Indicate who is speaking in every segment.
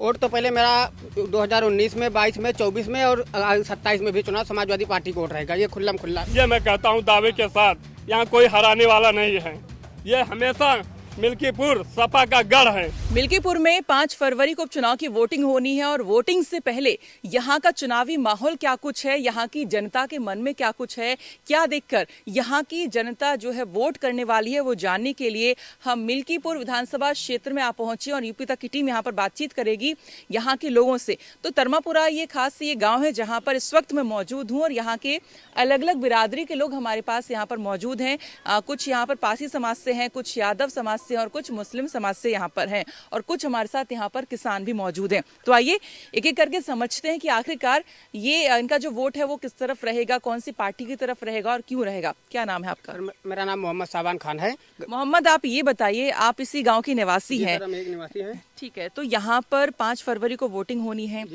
Speaker 1: Vote तो पहले मेरा 2019 में, 22 में, 24 में और 27 में भी चुनाव समाजवादी पार्टी को वोट रहेगा। ये खुल्लम खुल्ला।
Speaker 2: ये मैं कहता हूँ दावे के साथ, यहाँ कोई हराने वाला नहीं है। ये हमेशा मिल्कीपुर सपा का गढ़ है।
Speaker 3: मिल्कीपुर में 5 फरवरी को उपचुनाव की वोटिंग होनी है और वोटिंग से पहले यहाँ का चुनावी माहौल क्या कुछ है, यहाँ की जनता के मन में क्या कुछ है, क्या देखकर यहाँ की जनता जो है वोट करने वाली है, वो जानने के लिए हम मिल्कीपुर विधानसभा क्षेत्र में आ पहुंचे और यूपी तक की टीम यहाँ पर बातचीत करेगी यहाँ के लोगों से। तो तरमापुरा ये खास ये गाँव है जहाँ पर इस वक्त मैं मौजूद हूँ और यहाँ के अलग अलग बिरादरी के लोग हमारे पास यहाँ पर मौजूद हैं। कुछ यहाँ पर पासी समाज से हैं, कुछ यादव समाज से और कुछ मुस्लिम समाज से यहाँ पर हैं और कुछ हमारे साथ यहाँ पर किसान भी मौजूद हैं। तो आइए एक एक करके समझते हैं कि आखिरकार ये इनका जो वोट है वो किस तरफ रहेगा, कौन सी पार्टी की तरफ रहेगा और क्यों रहेगा। क्या नाम है आपका?
Speaker 1: मेरा नाम मोहम्मद साबान खान है।
Speaker 3: मोहम्मद, आप ये बताइए, आप इसी गाँव की निवासी हैं?
Speaker 1: निवासी है।
Speaker 3: ठीक है, तो यहाँ पर 5 फरवरी को वोटिंग होनी है।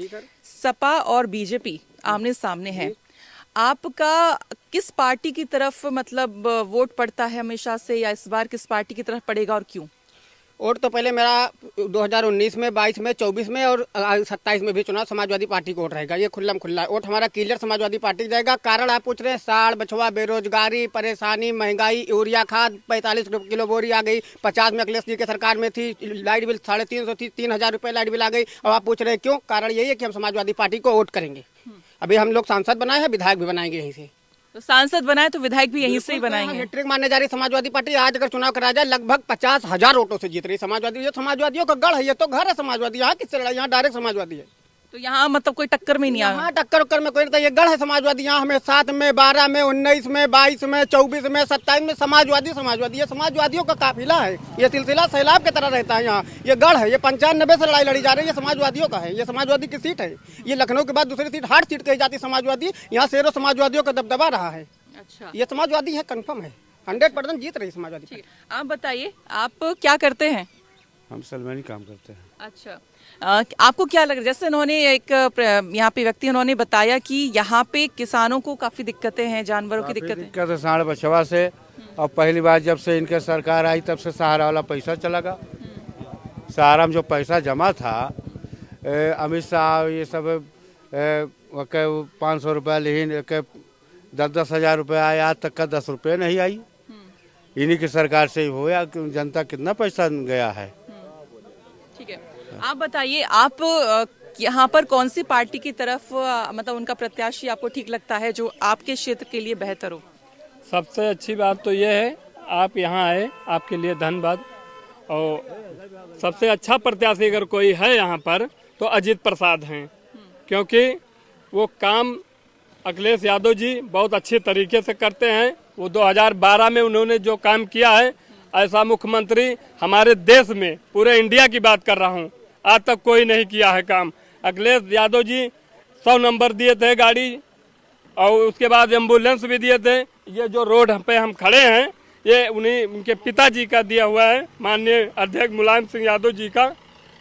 Speaker 3: सपा और बीजेपी आमने सामने है। आपका किस पार्टी की तरफ मतलब वोट पड़ता है हमेशा से, या इस बार किस पार्टी की तरफ पड़ेगा और क्यों?
Speaker 1: वोट तो पहले मेरा 2019 में, 22 में, 24 में और 27 में भी चुनाव समाजवादी पार्टी को वोट रहेगा। ये खुल्लम खुल्ला वोट हमारा क्लियर समाजवादी पार्टी जाएगा। कारण आप पूछ रहे हैं, साड़ बछवा, बेरोजगारी, परेशानी, महंगाई, यूरिया खाद 45 किलो बोरी आ गई। 50 में अखिलेश जी की सरकार में थी। लाइट बिल 350 थी, 3000 रुपये लाइट बिल आ गई। अब आप पूछ रहे हैं क्यों? कारण यही है कि हम समाजवादी पार्टी को वोट करेंगे। अभी हम लोग सांसद बनाए हैं, विधायक भी बनाएंगे यहीं से।
Speaker 3: तो सांसद बनाए तो विधायक भी यहीं से ही बनाएंगे।
Speaker 1: हैट्रिक मारने जा रही समाजवादी पार्टी। आज अगर चुनाव कराया जाए लगभग 50,000 वोटों से जीत रही समाजवादी। ये समाजवादियों का गढ़ है, ये तो घर है समाजवादी। यहाँ किससे लड़ाई? यहाँ डायरेक्ट समाजवादी है।
Speaker 3: तो यहाँ मतलब कोई टक्कर में नहीं आ रहा?
Speaker 1: हाँ, टक्कर उक्कर में कोई नहीं। ये गढ़ है समाजवादी। यहाँ हमें 7 में, 12 में, 19 में, 22 में, 24 में, 27 में समाजवादी। ये समाजवादियों का काफिला है। ये सिलसिला सैलाब की तरह रहता है। यहाँ ये गढ़ है। ये 95 से लड़ाई लड़ी जा रही है। ये समाजवादियों का है। ये समाजवादी की सीट है। ये लखनऊ के बाद दूसरी सीट, हार्ड सीट कही जाती समाजवादी। यहाँ शेरों समाजवादियों का दबदबा रहा है।
Speaker 3: अच्छा,
Speaker 1: ये समाजवादी है, कंफर्म है। 100% जीत रही समाजवादी।
Speaker 3: आप बताइए, आप क्या करते हैं?
Speaker 4: हम सलमानी काम करते हैं।
Speaker 3: अच्छा, आपको क्या लग रहा है? जैसे उन्होंने एक यहाँ पे व्यक्ति उन्होंने बताया कि यहाँ पे किसानों को काफी दिक्कतें हैं, जानवरों की दिक्कतें।
Speaker 4: दिक्कत है साढ़ बछवा से। और पहली बार जब से इनके सरकार आई तब से सहारा वाला पैसा चला गया। सहारा में जो पैसा जमा था, अमित शाह ये सब 500 रुपया, लेकिन 10-10 हज़ार रुपया आया, आज तक का 10 रुपये नहीं आई। इन्हीं की सरकार से ही होया कि जनता कितना पैसा गया है।
Speaker 3: ठीक है, आप बताइए, आप यहाँ पर कौन सी पार्टी की तरफ मतलब उनका प्रत्याशी आपको ठीक लगता है जो आपके क्षेत्र के लिए बेहतर हो?
Speaker 2: सबसे अच्छी बात तो ये है आप यहाँ आए, आपके लिए धन्यवाद। और सबसे अच्छा प्रत्याशी अगर कोई है यहाँ पर तो अजीत प्रसाद हैं, क्योंकि वो काम अखिलेश यादव जी बहुत अच्छे तरीके से करते हैं। वो 2012 में उन्होंने जो काम किया है, ऐसा मुख्यमंत्री हमारे देश में, पूरे इंडिया की बात कर रहा हूँ, आज तक कोई नहीं किया है काम। अखिलेश यादव जी 100 नंबर दिए थे गाड़ी, और उसके बाद एम्बुलेंस भी दिए थे। ये जो रोड पे हम खड़े हैं, ये उन्हीं उनके पिताजी का दिया हुआ है, माननीय अध्यक्ष मुलायम सिंह यादव जी का।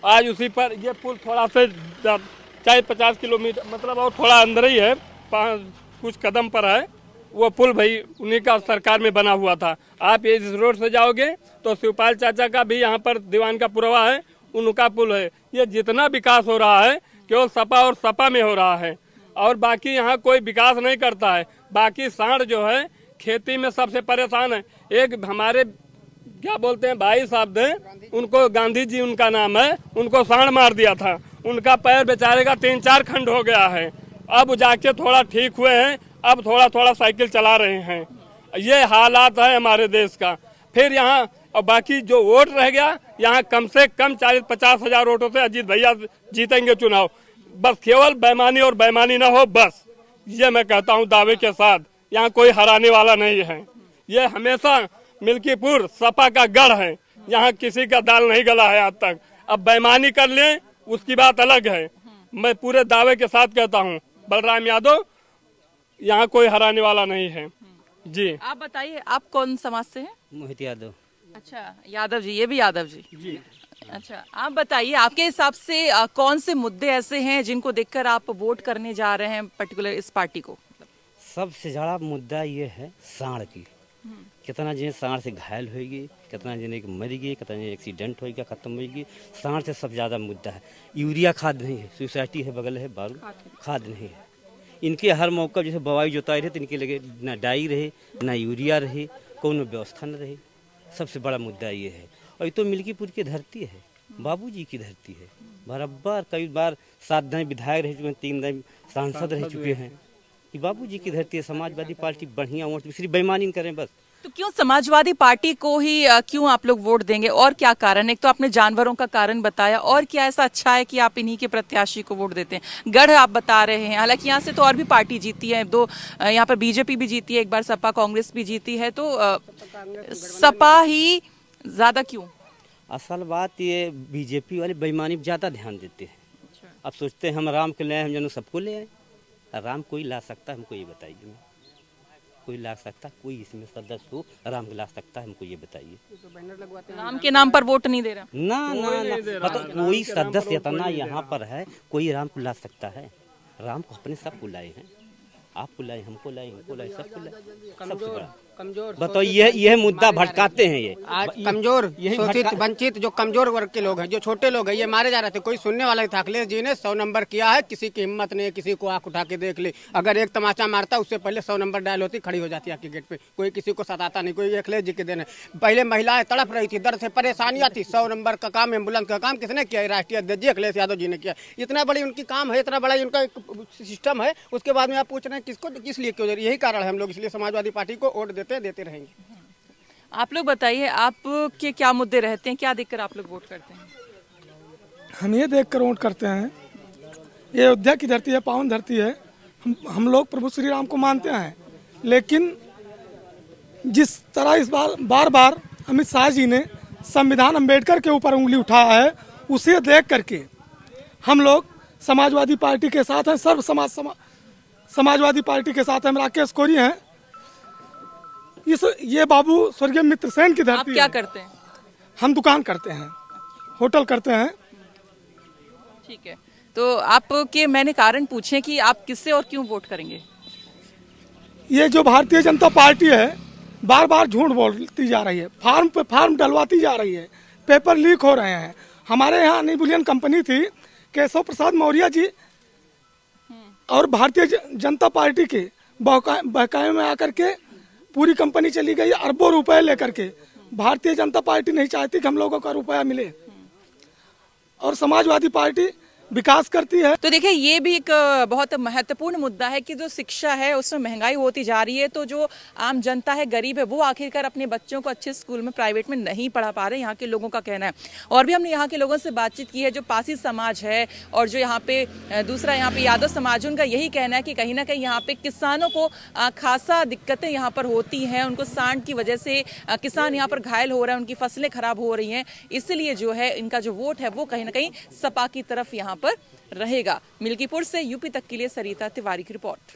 Speaker 2: आज उसी पर ये पुल थोड़ा से चाहे 50 किलोमीटर मतलब और थोड़ा अंदर ही है, कुछ कदम पर है वो पुल, भाई उन्हीं का सरकार में बना हुआ था। आप ये इस रोड से जाओगे तो शिवपाल चाचा का भी यहाँ पर दीवान का पुरवा है, उनका पुल है। ये जितना विकास हो रहा है केवल सपा और सपा में हो रहा है, और बाकी यहाँ कोई विकास नहीं करता है। बाकी सांड जो है खेती में सबसे परेशान है। एक हमारे क्या बोलते हैं भाई साहब थे, उनको गांधी जी उनका नाम है, उनको सांड मार दिया था। उनका पैर बेचारे का 3-4 खंड हो गया है। अब जाके थोड़ा ठीक हुए हैं, अब थोड़ा थोड़ा साइकिल चला रहे हैं। ये हालात है हमारे देश का। फिर यहाँ और बाकी जो वोट रह गया, यहाँ कम से कम 40-50 हज़ार वोटों से अजीत भैया जीतेंगे चुनाव। बस केवल बेईमानी और बेईमानी ना हो, बस ये मैं कहता हूँ दावे के साथ। यहाँ कोई हराने वाला नहीं है। ये हमेशा मिल्कीपुर सपा का गढ़ है। यहाँ किसी का दाल नहीं गला है आज तक। अब बेईमानी कर ले उसकी बात अलग है। मैं पूरे दावे के साथ कहता हूँ बलराम यादव यहाँ कोई हराने वाला नहीं है। जी,
Speaker 3: आप बताइए, आप कौन समाज से हैं?
Speaker 5: मोहित यादव।
Speaker 3: अच्छा, यादव जी, ये भी यादव जी।
Speaker 2: जी।
Speaker 3: अच्छा, आप बताइए, आपके हिसाब से कौन से मुद्दे ऐसे हैं जिनको देखकर आप वोट करने जा रहे हैं पर्टिकुलर इस पार्टी को?
Speaker 5: सबसे बड़ा मुद्दा ये है सांड की, कितना जने सांड से घायल होगी, कितना जने मर गए, कितना जने एक्सीडेंट हो गया, खत्म हो गई। सांड से सबसे ज़्यादा मुद्दा है। यूरिया खाद नहीं है, सोसाइटी है बगल है, बारू खाद नहीं है। इनके हर मौका जैसे बवाई जोताई रहे तो इनके लगे ना डाई रहे ना यूरिया रहे, कौन व्यवस्था न रहे। सबसे बड़ा मुद्दा ये है। और ये तो मिल्कीपुर की धरती है, बाबूजी की धरती है। बराबर कई बार 7 दिन विधायक रह चुके हैं, 3 दिन सांसद रह चुके हैं। कि बाबूजी की धरती है। समाजवादी पार्टी बढ़िया वोट सिर्फ बेईमानी करें बस।
Speaker 3: तो क्यों समाजवादी पार्टी को ही क्यों आप लोग वोट देंगे, और क्या कारण? एक तो आपने जानवरों का कारण बताया, और क्या ऐसा अच्छा है कि आप इन्हीं के प्रत्याशी को वोट देते हैं? गढ़ आप बता रहे हैं, हालांकि यहाँ से तो और भी पार्टी जीती है, 2 यहाँ पर बीजेपी भी जीती है, एक बार सपा कांग्रेस भी जीती है, तो सपा ही ज्यादा क्यों?
Speaker 5: असल बात ये बीजेपी वाले बेईमानी पर ज़्यादा ध्यान देते हैं। अब सोचते हैं हम राम के लाए, हम जन सबको ले आए। राम कोई ला सकता है, हमको ये बताइए। कोई ला सकता, कोई इसमें सदस्य हो राम ला सकता है, हमको ये बताइए।
Speaker 3: राम के नाम पर वोट नहीं दे रहा?
Speaker 5: ना ना ना, मतलब कोई सदस्य इतना यहाँ पर है, कोई राम को ला सकता है? राम को अपने सब को लाए हैं, आपको लाए, हमको लाए, हमको लाए, सबको लाए। सबसे बड़ा
Speaker 1: कमजोर
Speaker 5: बताओ, यह मुद्दा भटकाते हैं। ये
Speaker 1: आज कमजोर शोषित वंचित जो कमजोर वर्ग के लोग हैं, जो छोटे लोग हैं, ये मारे जा रहे थे। कोई सुनने वाला था? अखिलेश जी ने 100 नंबर किया है, किसी की हिम्मत नहीं, किसी को आंख उठा के देख ली। अगर एक तमाचा मारता उससे पहले 100 नंबर डायल होती, खड़ी हो जाती आपके गेट पे। कोई किसी को सताता नहीं, कोई अखिलेश जी के देने। पहले महिलाएं तड़प रही थी, दर्द से परेशानियां थी। 100 नंबर का काम, एम्बुलेंस का काम किसने किया? राष्ट्रीय अध्यक्ष जी अखिलेश यादव जी ने किया। इतना बड़ी उनकी काम है, इतना बड़ा उनका सिस्टम है। उसके बाद में आप पूछ रहे हैं किसको, किस लिए, क्यों? यही कारण है, हम लोग इसलिए समाजवादी पार्टी को वोट देते रहेंगे।
Speaker 3: आप लोग बताइए, आपके क्या मुद्दे रहते हैं, क्या देखकर आप लोग वोट करते हैं?
Speaker 6: हम ये देखकर वोट करते हैं, ये अयोध्या की धरती है, पावन धरती है। हम लोग प्रभु श्री राम को मानते हैं, लेकिन जिस तरह इस बार बार अमित शाह जी ने संविधान अम्बेडकर के ऊपर उंगली उठाया है, उसे देख करके हम लोग समाजवादी पार्टी के साथ हैं। सर्व समाजवादी पार्टी के साथ हम राकेश कोरी हैं। ये बाबू स्वर्गीय मित्र सेन की धरती।
Speaker 3: आप क्या करते हैं?
Speaker 6: हम दुकान करते हैं, होटल करते हैं।
Speaker 3: ठीक है, तो आपके मैंने कारण पूछे कि आप किससे और क्यों वोट करेंगे?
Speaker 6: ये जो भारतीय जनता पार्टी है, बार बार झूठ बोलती जा रही है, फार्म पे फार्म डलवाती जा रही है, पेपर लीक हो रहे हैं। हमारे यहाँ निबुलियन कंपनी थी, केशव प्रसाद मौर्य जी और भारतीय जनता पार्टी के बहकावे में आकर के पूरी कंपनी चली गई, अरबों रुपए लेकर के। भारतीय जनता पार्टी नहीं चाहती कि हम लोगों का रुपया मिले, और समाजवादी पार्टी विकास करती है।
Speaker 3: तो देखिए, ये भी एक बहुत महत्वपूर्ण मुद्दा है कि जो शिक्षा है उसमें महंगाई होती जा रही है, तो जो आम जनता है, गरीब है, वो आखिरकार अपने बच्चों को अच्छे स्कूल में, प्राइवेट में नहीं पढ़ा पा रहे, यहाँ के लोगों का कहना है। और भी हमने यहाँ के लोगों से बातचीत की है, जो पासी समाज है और जो यहाँ पे दूसरा यहाँ पे यादव समाज, उनका यही कहना है कि कहीं ना कहीं यहाँ पे किसानों को खासा दिक्कतें यहाँ पर होती हैं। उनको सांड की वजह से किसान यहाँ पर घायल हो रहे हैं, उनकी फसलें खराब हो रही हैं, इसलिए जो है इनका जो वोट है वो कहीं ना कहीं सपा की तरफ यहाँ पर रहेगा। मिल्कीपुर से यूपी तक के लिए सरिता तिवारी की रिपोर्ट।